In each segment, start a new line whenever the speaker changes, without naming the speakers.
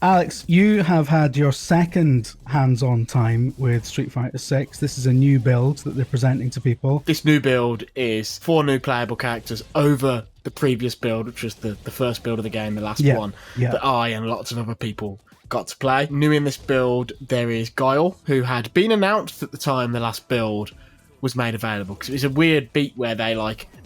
Alex, you have had your second hands-on time with Street Fighter 6. This is a new build that they're presenting to people.
This new build is 4 new playable characters over the previous build, which was the first build of the game, the last one, that I and lots of other people got to play. New in this build, there is Guile, who had been announced at the time the last build was made available, because it was a weird beat where they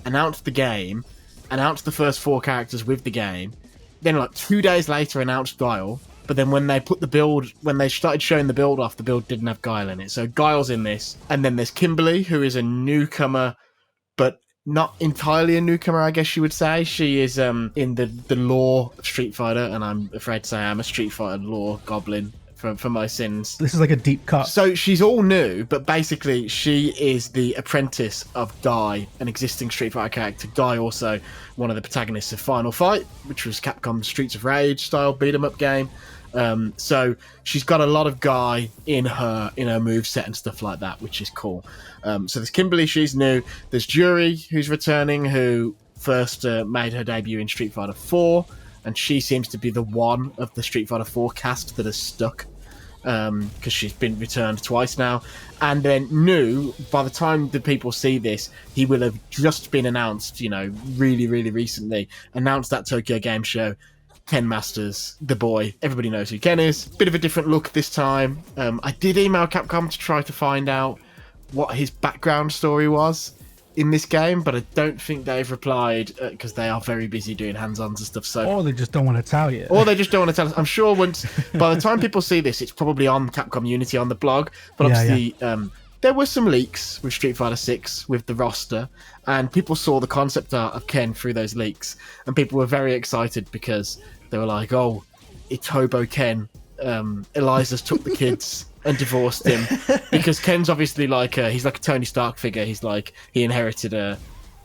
announced the game, announced the first 4 characters with the game, then 2 days later announced Guile, but then when they started showing the build off, the build didn't have Guile in it. So Guile's in this, and then there's Kimberly, who is a newcomer, but not entirely a newcomer, I guess you would say. She is in the lore of Street Fighter, and I'm afraid to say I'm a Street Fighter lore goblin for my sins.
This is like a deep cut.
So she's all new, but basically she is the apprentice of Guy, an existing Street Fighter character. Guy also one of the protagonists of Final Fight, which was Capcom's Streets of Rage style beat-em-up game. So she's got a lot of Guy in her moveset and stuff like that, which is cool. So there's Kimberly, she's new. There's Jury, who's returning, who first made her debut in Street Fighter 4, and she seems to be the one of the Street Fighter 4 cast that has stuck, because she's been returned twice now. And then new, by the time the people see this, he will have just been announced, really, really recently, announced at Tokyo Game Show. Ken Masters, the boy. Everybody knows who Ken is. Bit of a different look this time. I did email Capcom to try to find out what his background story was in this game, but I don't think they've replied, because they are very busy doing hands-ons and stuff.
Or they just don't want to tell you.
Or they just don't want to tell us. I'm sure by the time people see this, it's probably on Capcom Unity on the blog. But obviously, there were some leaks with Street Fighter 6 with the roster, and people saw the concept art of Ken through those leaks, and people were very excited because they were like, "Oh, it's Hobo Ken. Eliza's took the kids and divorced him," because Ken's obviously he's like a Tony Stark figure. He's he inherited a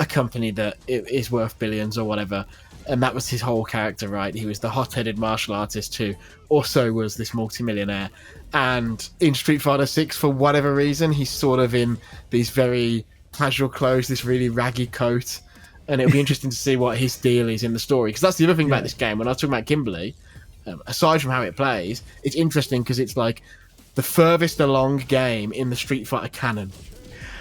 company that is worth billions or whatever, and that was his whole character, right? He was the hot-headed martial artist who also was this multimillionaire. And in Street Fighter 6, for whatever reason, he's sort of in these very casual clothes, this really raggy coat, and it'll be interesting to see what his deal is in the story, because that's the other thing about this game. When I was talking about Kimberly, aside from how it plays, it's interesting because it's the furthest along game in the Street Fighter canon.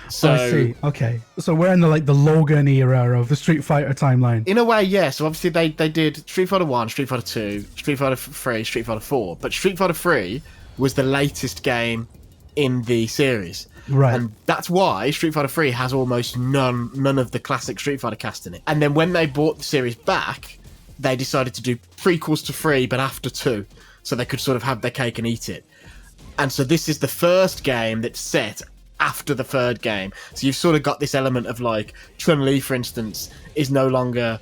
So
I see. Okay, so we're in the Logan era of the Street Fighter timeline.
In a way, yeah. So obviously they did Street Fighter 1, Street Fighter 2, Street Fighter 3, Street Fighter 4, but Street Fighter 3 was the latest game in the series.
Right.
And that's why Street Fighter 3 has almost none of the classic Street Fighter cast in it. And then when they brought the series back, they decided to do prequels to 3, but after 2, so they could sort of have their cake and eat it. And so this is the first game that's set after the third game. So you've sort of got this element of Chun-Li, for instance, is no longer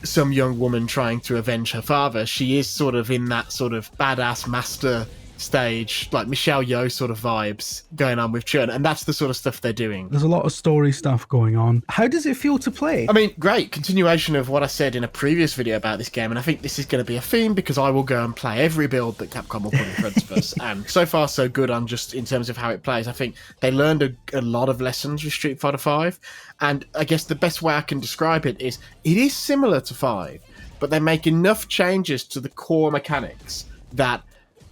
some young woman trying to avenge her father. She is sort of in that sort of badass master stage, like Michelle Yeoh sort of vibes going on with Chun, and that's the sort of stuff they're doing.
There's a lot of story stuff going on. How does it feel to play?
I mean, great continuation of what I said in a previous video about this game, and I think this is going to be a theme because I will go and play every build that Capcom will put in front of us, and so far so good on just in terms of how it plays. I think they learned a lot of lessons with Street Fighter 5, and I guess the best way I can describe it is similar to 5, but they make enough changes to the core mechanics that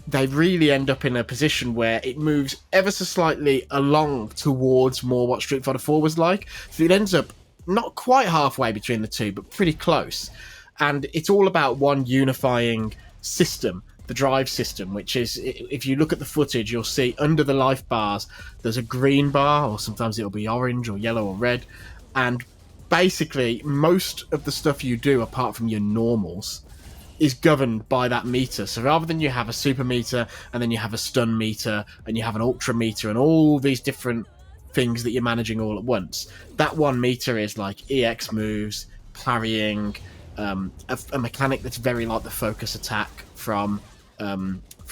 they really end up in a position where it moves ever so slightly along towards more what Street Fighter 4 was like. So it ends up not quite halfway between the two, but pretty close. And it's all about one unifying system, the drive system, which is, if you look at the footage, you'll see under the life bars, there's a green bar, or sometimes it'll be orange or yellow or red. And basically, most of the stuff you do, apart from your normals, is governed by that meter. So rather than you have a super meter, and then you have a stun meter, and you have an ultra meter, and all these different things that you're managing all at once, that one meter is EX moves, parrying, a mechanic that's very like the focus attack from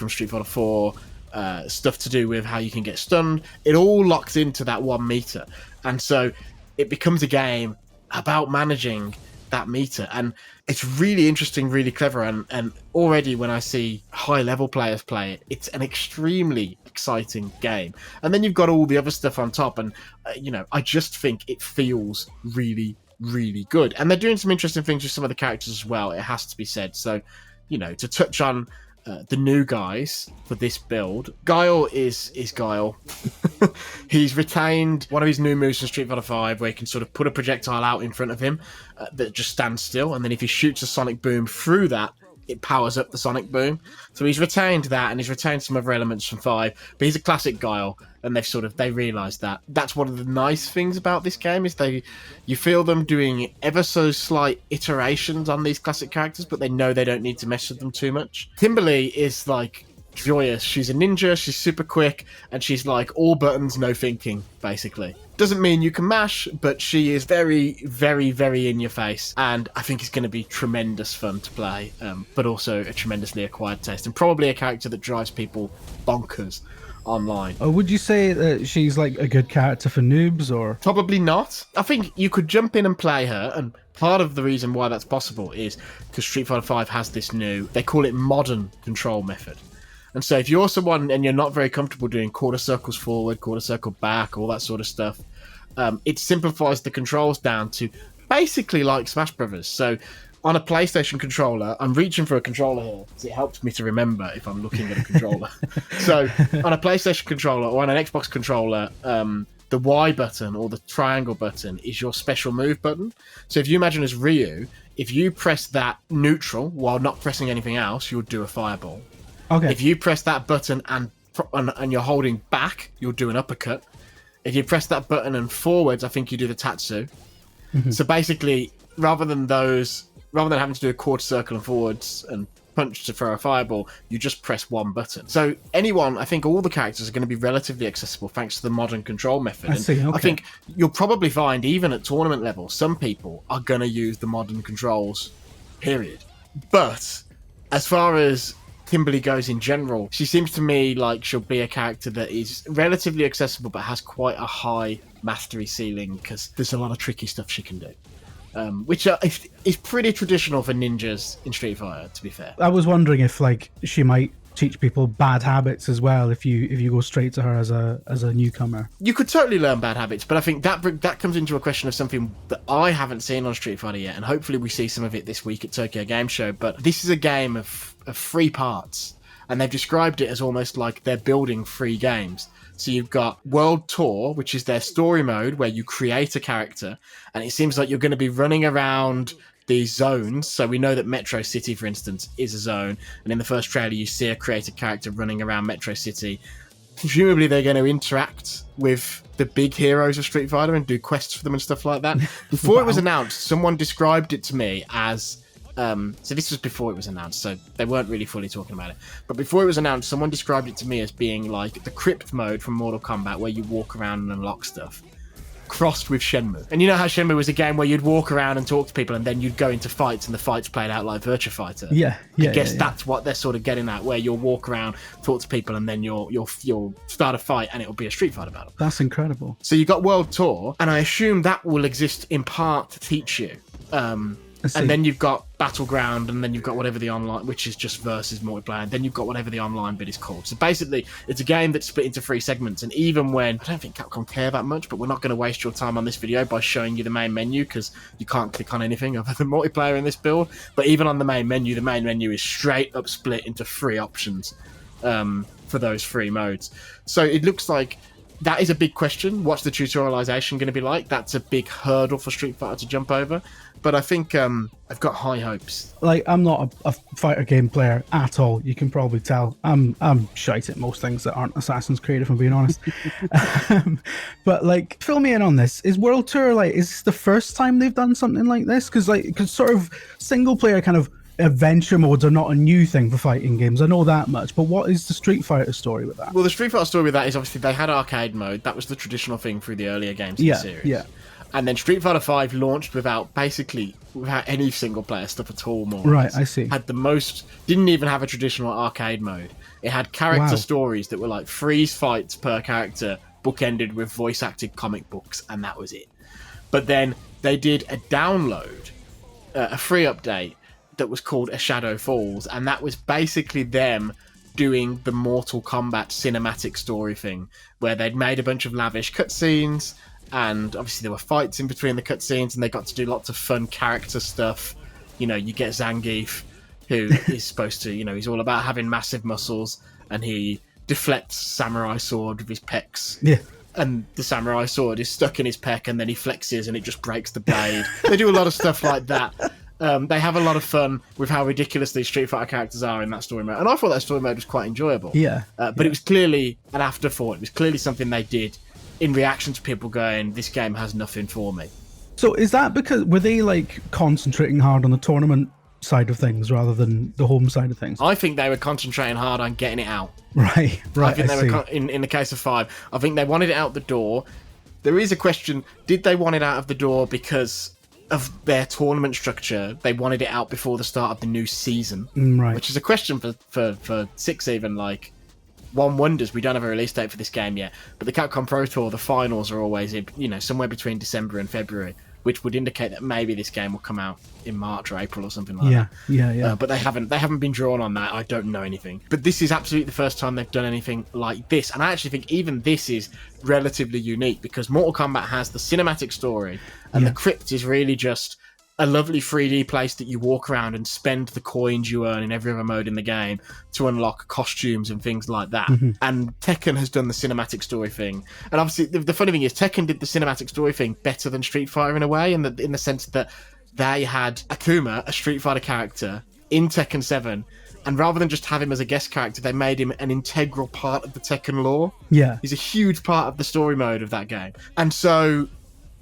Street Fighter 4, stuff to do with how you can get stunned. It all locks into that one meter, and so it becomes a game about managing that meter, and it's really interesting, really clever, and already when I see high level players play it, it's an extremely exciting game. And then you've got all the other stuff on top, and I just think it feels really, really good. And they're doing some interesting things with some of the characters as well, it has to be said. So to touch on the new guys for this build. Guile is Guile. He's retained one of his new moves from Street Fighter V, where he can sort of put a projectile out in front of him that just stands still, and then if he shoots a sonic boom through that, it powers up the sonic boom. So he's retained that, and he's retained some other elements from 5, but he's a classic Guile, and they realised that. That's one of the nice things about this game, is you feel them doing ever so slight iterations on these classic characters, but they know they don't need to mess with them too much. Kimberly is like joyous. She's a ninja, she's super quick, and she's like all buttons, no thinking, basically. Doesn't mean you can mash, but she is very, very, very in your face, and I think it's going to be tremendous fun to play, but also a tremendously acquired taste, and probably a character that drives people bonkers online.
Would you say that she's like a good character for noobs, or?
Probably not. I think you could jump in and play her, and part of the reason why that's possible is because Street Fighter V has this new, they call it modern control method. And so if you're someone and you're not very comfortable doing quarter circles forward, quarter circle back, all that sort of stuff, it simplifies the controls down to basically like Smash Brothers. So on a PlayStation controller, I'm reaching for a controller here because it helps me to remember if I'm looking at a controller. So on a PlayStation controller or on an Xbox controller, the Y button or the triangle button is your special move button. So if you imagine as Ryu, if you press that neutral while not pressing anything else, you'll do a fireball.
Okay.
If you press that button and you're holding back, you'll do an uppercut. If you press that button and forwards, I think you do the tatsu. Mm-hmm. So basically, rather than having to do a quarter circle and forwards and punch to throw a fireball, you just press one button. So I think all the characters are going to be relatively accessible thanks to the modern control method.
I see, okay.
I think you'll probably find, even at tournament level, some people are going to use the modern controls, period. But as far as Kimberly goes in general, she seems to me like she'll be a character that is relatively accessible but has quite a high mastery ceiling because there's a lot of tricky stuff she can do, which is pretty traditional for ninjas in Street Fighter, to be fair.
I was wondering if like she might teach people bad habits as well if you go straight to her as a newcomer.
You could totally learn bad habits, but I think that comes into a question of something that I haven't seen on Street Fighter yet, and hopefully we see some of it this week at Tokyo Game Show. But this is a game of 3 parts, and they've described it as almost like they're building 3 games. So you've got World Tour, which is their story mode where you create a character, and it seems like you're going to be running around these zones. So we know that Metro City, for instance, is a zone, and in the first trailer you see a created character running around Metro City. Presumably they're going to interact with the big heroes of Street Fighter and do quests for them and stuff like that. Before
Wow.
It was announced, someone described it to me as so this was before it was announced, so they weren't really fully talking about it. But before it was announced, someone described it to me as being like the crypt mode from Mortal Kombat, where you walk around and unlock stuff, crossed with Shenmue. And you know how Shenmue was a game where you'd walk around and talk to people, and then you'd go into fights, and the fights played out like Virtua Fighter.
Yeah.
I guess that's what they're sort of getting at, where you'll walk around, talk to people, and then you'll start a fight, and it'll be a Street Fighter battle.
That's incredible.
So you got World Tour, and I assume that will exist in part to teach you. And then you've got Battleground, and then you've got whatever the online, which is just versus multiplayer, and then you've got whatever the online bit is called. So basically, it's a game that's split into 3 segments, and even when, I don't think Capcom care that much, but we're not going to waste your time on this video by showing you the main menu, because you can't click on anything other than multiplayer in this build. But even on the main menu is straight up split into 3 options for those 3 modes. So it looks like that is a big question. What's the tutorialization going to be like? That's a big hurdle for Street Fighter to jump over. But I think I've got high hopes.
Like, I'm not a fighter game player at all. You can probably tell. I'm shite at most things that aren't Assassin's Creed, if I'm being honest. But like, fill me in on this. Is World Tour like? Is this the first time they've done something like this? Because sort of single player kind of adventure modes are not a new thing for fighting games. I know that much. But what is the Street Fighter story with that?
Well, the Street Fighter story with that is obviously they had arcade mode. That was the traditional thing through the earlier games in the series.
Yeah.
And then Street Fighter V launched without any single player stuff at all. More
right, I see.
Didn't even have a traditional arcade mode. It had character stories that were like freeze fights per character, bookended with voice acted comic books, and that was it. But then they did a download, a free update that was called A Shadow Falls, and that was basically them doing the Mortal Kombat cinematic story thing, where they'd made a bunch of lavish cutscenes. And obviously there were fights in between the cutscenes, and they got to do lots of fun character stuff. You know, you get Zangief, who is supposed to, he's all about having massive muscles, and he deflects samurai sword with his pecs.
Yeah.
And the samurai sword is stuck in his pec, and then he flexes and it just breaks the blade. They do a lot of stuff like that. They have a lot of fun with how ridiculous these Street Fighter characters are in that story mode. And I thought that story mode was quite enjoyable.
Yeah.
But it was clearly an afterthought. It was clearly something they did in reaction to people going, this game has nothing for me.
So is that because, were they like concentrating hard on the tournament side of things rather than the home side of things?
I think they were concentrating hard on getting it out.
Right.
I think they were in the case of 5. I think they wanted it out the door. There is a question: did they want it out of the door because of their tournament structure? They wanted it out before the start of the new season,
right?
Which is a question for 6 even. Like, one wonders, we don't have a release date for this game yet, but the Capcom Pro Tour, the finals are always somewhere between December and February, which would indicate that maybe this game will come out in March or April or something like that.
Yeah.
But they haven't been drawn on that. I don't know anything. But this is absolutely the first time they've done anything like this. And I actually think even this is relatively unique, because Mortal Kombat has the cinematic story, and the crypt is really just a lovely 3D place that you walk around and spend the coins you earn in every other mode in the game to unlock costumes and things like that. And Tekken has done the cinematic story thing. And obviously, the funny thing is, Tekken did the cinematic story thing better than Street Fighter in a way, in the sense that they had Akuma, a Street Fighter character, in Tekken 7, and rather than just have him as a guest character, they made him an integral part of the Tekken lore.
Yeah.
He's a huge part of the story mode of that game. And so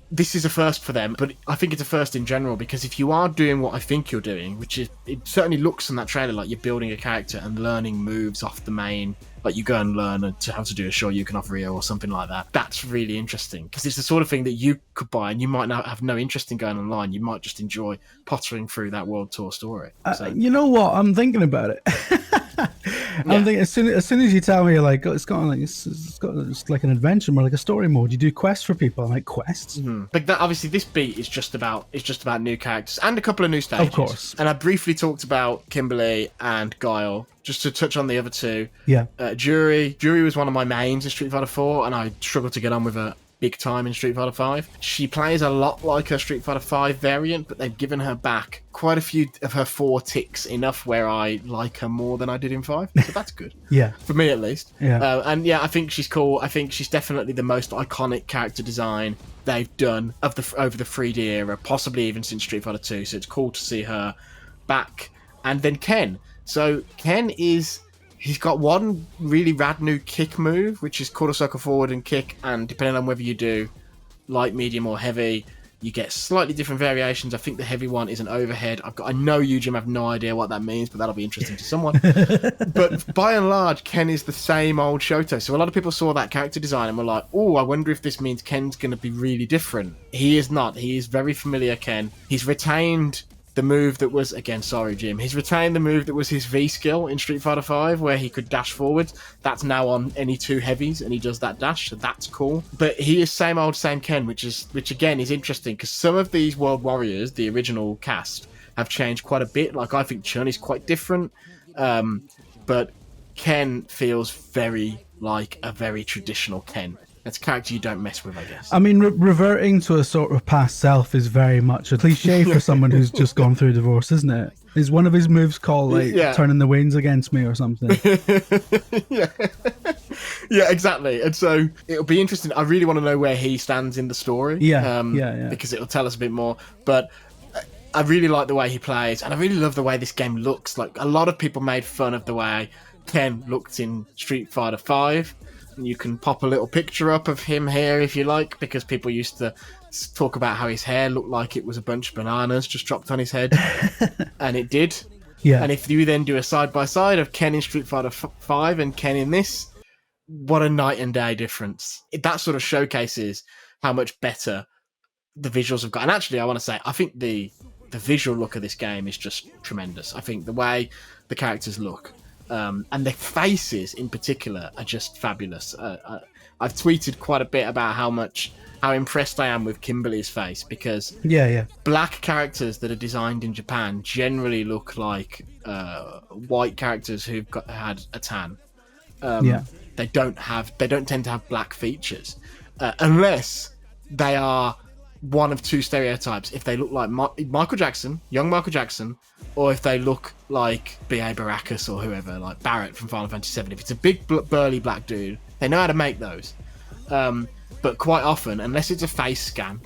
this is a first for them, but I think it's a first in general, because if you are doing what I think you're doing, which is, it certainly looks in that trailer like you're building a character and learning moves off the main, like you go and learn how to do a Shoryuken off Ryo or something like that. That's really interesting, because it's the sort of thing that you could buy and you might not have no interest in going online. You might just enjoy pottering through that World Tour story. So.
You know what? I'm thinking about it. I'm thinking as soon as you tell me, you're like, it's got like an adventure, more like a story mode. You do quests for people. I'm like, quests.
But that, obviously, this beat is just about new characters and a couple of new stages.
Of course.
And I briefly talked about Kimberly and Guile, just to touch on the other two.
Yeah.
Jury was one of my mains in Street Fighter 4, and I struggled to get on with her big time in Street Fighter 5. She plays a lot like her Street Fighter 5 variant, but they've given her back quite a few of her 4 ticks, enough where I like her more than I did in 5. So that's good.
Yeah.
For me, at least.
Yeah.
And yeah, I think she's cool. I think she's definitely the most iconic character design they've done over the 3D era, possibly even since Street Fighter 2. So it's cool to see her back. And then Ken. So Ken he's got one really rad new kick move, which is quarter circle forward and kick, and depending on whether you do light, medium, or heavy, you get slightly different variations. I think the heavy one is an overhead. I know you, Jim, have no idea what that means, but that'll be interesting to someone. But by and large, Ken is the same old Shoto. So a lot of people saw that character design and were like, oh, I wonder if this means Ken's going to be really different. He is not. He is very familiar Ken. He's retained the move that was, again, sorry, Jim, he's retained the move that was his V skill in Street Fighter 5, where he could dash forward. That's now on any 2 heavies, and he does that dash, so that's cool. But he is same old, same Ken, which again is interesting, because some of these World Warriors, the original cast, have changed quite a bit. Like, I think Chun is quite different, but Ken feels very like a very traditional Ken. It's a character you don't mess with, I guess.
I mean, reverting to a sort of past self is very much a cliche for someone who's just gone through divorce, isn't it? Is one of his moves called, like, turning the winds against me or something?
Yeah. Yeah, exactly. And so it'll be interesting. I really want to know where he stands in the story.
Yeah.
Because it'll tell us a bit more. But I really like the way he plays, and I really love the way this game looks. Like, a lot of people made fun of the way Ken looked in Street Fighter 5. You can pop a little picture up of him here if you like, because people used to talk about how his hair looked like it was a bunch of bananas just dropped on his head. And it did.
Yeah.
And if you then do a side-by-side of Ken in Street Fighter 5 and Ken in this, what a night and day difference. That sort of showcases how much better the visuals have got. And actually, I want to say, I think the visual look of this game is just tremendous. I think the way the characters look, and their faces in particular are just fabulous. I've tweeted quite a bit about how impressed I am with Kimberly's face, because black characters that are designed in Japan generally look like white characters who've had a tan. They don't tend to have black features unless they are one of two stereotypes. If they look like Michael Jackson, young Michael Jackson, or if they look like B.A. Baracus or whoever, like Barrett from Final Fantasy VII. If it's a big, burly black dude, they know how to make those. But quite often, unless it's a face scan,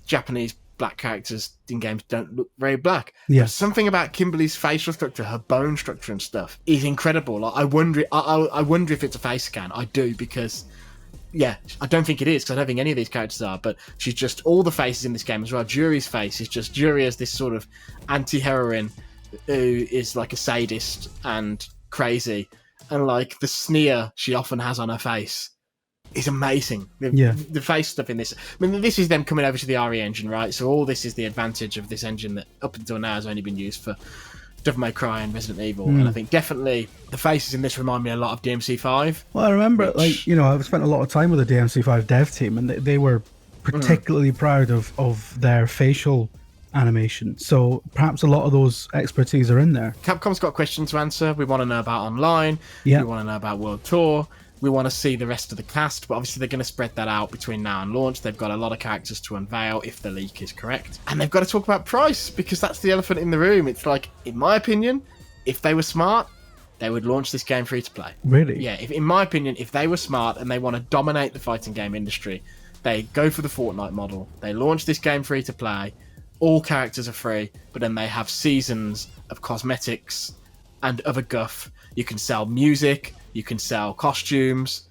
Japanese black characters in games don't look very black.
Yeah.
But something about Kimberly's facial structure, her bone structure and stuff, is incredible. Like, I wonder if it's a face scan. I do, because yeah, I don't think it is, because I don't think any of these characters are, but she's just, all the faces in this game as well. Jury's face is just, Jury as this sort of anti-heroine who is like a sadist and crazy, and like the sneer she often has on her face is amazing. The face stuff in this, I mean, this is them coming over to the RE engine, right? So all this is the advantage of this engine that up until now has only been used for Devil May Cry and Resident Evil, and I think definitely the faces in this remind me a lot of DMC5.
Well, I remember, I've spent a lot of time with the DMC5 dev team, and they were particularly proud of their facial animation. So perhaps a lot of those expertise are in there.
Capcom's got a question to answer. We want to know about online.
Yeah.
We want to know about World Tour. We want to see the rest of the cast, but obviously they're going to spread that out between now and launch. They've got a lot of characters to unveil if the leak is correct. And they've got to talk about price, because that's the elephant in the room. It's like, in my opinion, if they were smart, they would launch this game free to play.
Really?
Yeah, in my opinion, if they were smart and they want to dominate the fighting game industry, they go for the Fortnite model. They launch this game free to play. All characters are free, but then they have seasons of cosmetics and other guff. You can sell music, you can sell costumes,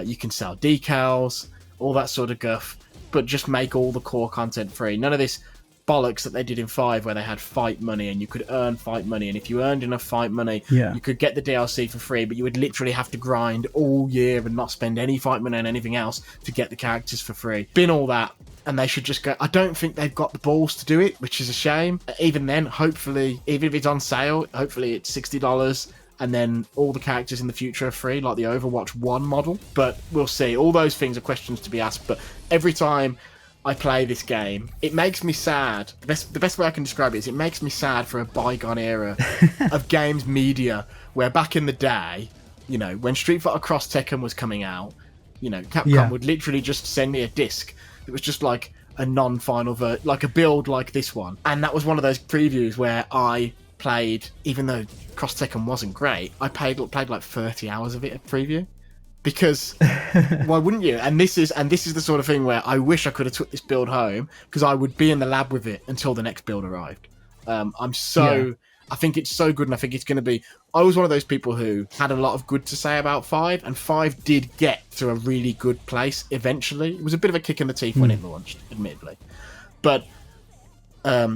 you can sell decals, all that sort of guff, but just make all the core content free. None of this bollocks that they did in 5 where they had fight money and you could earn fight money, and if you earned enough fight money, you could get the DLC for free, but you would literally have to grind all year and not spend any fight money on anything else to get the characters for free. Bin all that, and they should just go. I don't think they've got the balls to do it, which is a shame. Even then, hopefully, even if it's on sale, hopefully it's $60, and then all the characters in the future are free, like the Overwatch 1 model. But we'll see. All those things are questions to be asked, but every time I play this game, it makes me sad. The best way I can describe it is it makes me sad for a bygone era of games media, where back in the day, when Street Fighter Cross Tekken was coming out, Capcom would literally just send me a disc. It was just like a non-final like a build like this one. And that was one of those previews where I played, even though Cross Tekken wasn't great, I played like 30 hours of it at preview. Because why wouldn't you? And this is the sort of thing where I wish I could have took this build home, because I would be in the lab with it until the next build arrived. I think it's so good, and I think it's going to be. I was one of those people who had a lot of good to say about 5, and 5 did get to a really good place eventually. It was a bit of a kick in the teeth when it launched, admittedly, but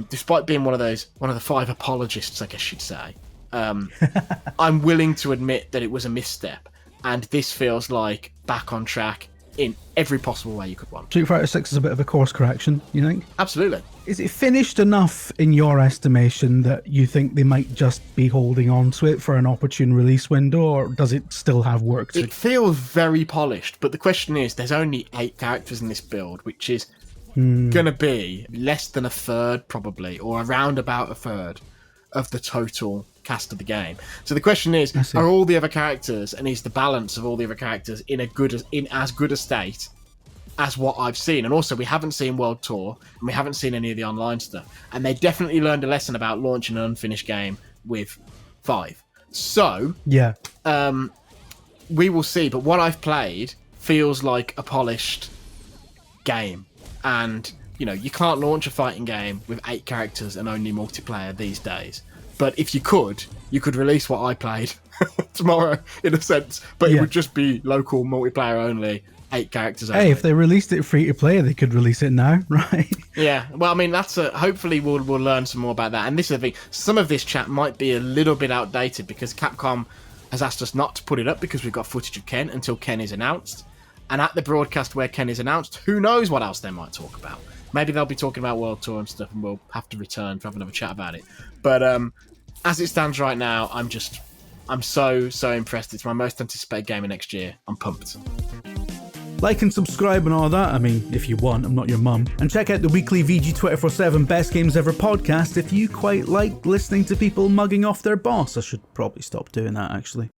despite being one of the 5 apologists, I guess you'd say, I'm willing to admit that it was a misstep. And this feels like back on track in every possible way you could want.
Street Fighter 6 is a bit of a course correction, you think?
Absolutely.
Is it finished enough in your estimation that you think they might just be holding on to it for an opportune release window, or does it still have work to
it? It feels very polished, but the question is, there's only 8 characters in this build, which is going to be less than a third probably, or around about a third of the total cast of the game. So the question is, are all the other characters, and is the balance of all the other characters in as good a state as what I've seen? And also, we haven't seen World Tour, and we haven't seen any of the online stuff, and they definitely learned a lesson about launching an unfinished game with 5. So we will see, but what I've played feels like a polished game. And you can't launch a fighting game with 8 characters and only multiplayer these days. But if you could release what I played tomorrow, in a sense, but it would just be local multiplayer only, 8 characters only.
Hey, if they released it free to play, they could release it now, right?
Yeah, well, I mean, hopefully we'll learn some more about that. And this is the thing, some of this chat might be a little bit outdated, because Capcom has asked us not to put it up because we've got footage of Ken until Ken is announced. And at the broadcast where Ken is announced, who knows what else they might talk about. Maybe they'll be talking about World Tour and stuff, and we'll have to return to have another chat about it. But as it stands right now, I'm so impressed. It's my most anticipated game of next year. I'm pumped.
Like and subscribe and all that. I mean, if you want, I'm not your mum. And check out the weekly VG247 Best Games Ever podcast if you quite like listening to people mugging off their boss. I should probably stop doing that, actually.